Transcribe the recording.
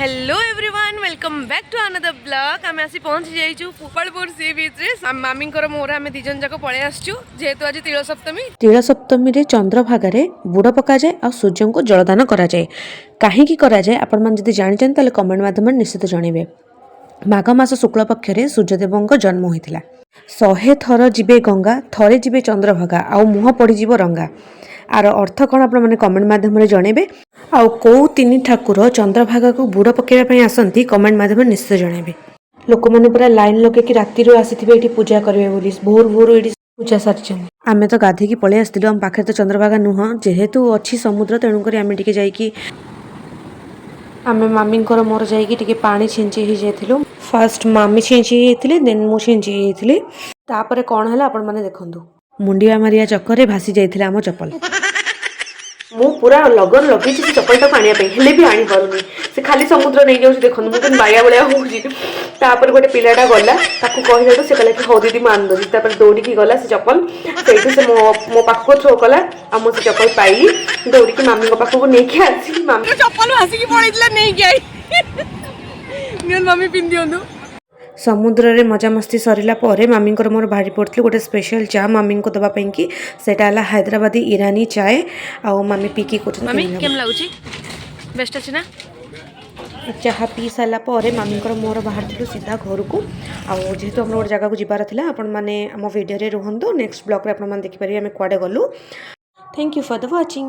Hello everyone welcome back to another blog आम आसी पहुँच जाइछु पुपालपुर सी बीच रे मामी मोर आम दिजन जाक पळे आसछु जेहेतु आज तिल सप्तमी रे चंद्रभागा बुड़ पका जाए और सूर्य को जलदान करा जाए कहीं करा जाए आपण मन जदि जानिछन ताले कमेंट माध्यम निश्चित जणेबे। माघ मास शुक्ल पक्ष सूर्यदेव जन्म होता 100 थर जीवे गंगा थरे जीवे चंद्रभागा आउ मुह पड़ीज रंगा आर अर्थ कौन आप कमेंट माध्यम जणेबे। आउ कौ तीन ठाकुर चंद्रभागा को बुड़ पकाइवाई आसती कमेंट माध्यम निश्चित जणेबे। लोक मैंने पूरा लाइन लगे राति आसी पूजा करेंगे बोली भोर भोर ये पूजा सारी आम तो गाधेकी पलि आसलु आम पाखे तो चंद्रभागा नुह जेहेतु अच्छी समुद्र तेणुक आम टे जाइकी आम मामी मोर जाइए पानी छींची ही जाइलु। फास्ट मामी छींची होती देन मु छींची होती तापर कौन है आपण मैंने देखु मुंडिया मारिया चक्कर भासी जाइए आम चप्पल मु पूरा लगन लगे से चप्पलटा आने भी आनी पारूनी से खाली समुद्र नहीं जाऊँ देखो मुझे बाया भाया होपर गोटे पिलाटा गला कहला से कहला कि हौ दीदी मुझे आनदेवी दौड़ी गला से चप्पल से मो पाखक थ्रो कला आ मुझे चप्पल पाइली दौड़ी मामी पाखक नहीं आसी मामी चप्पल आसिक पड़े नहीं आई मामी पिंधि समुद्र रे मजामस्ती सरला मामी मोर बाहरी पड़ती गोटे स्पेशल चा मामी को दवाई कि सेटा हैदराबादी ईरानी चाय आ मामी पीकी बेस्ट अच्छे ना चाह पी सारापर मामी मोर बाहर सीधा घर को जेहेतु आम गोटे जगह को जबार था आपण मैंने आम वीडियो रुहतु नेक्स्ट ब्लॉग रे आप देखिपारे आम कुआडे गलु। Thank you for the watching.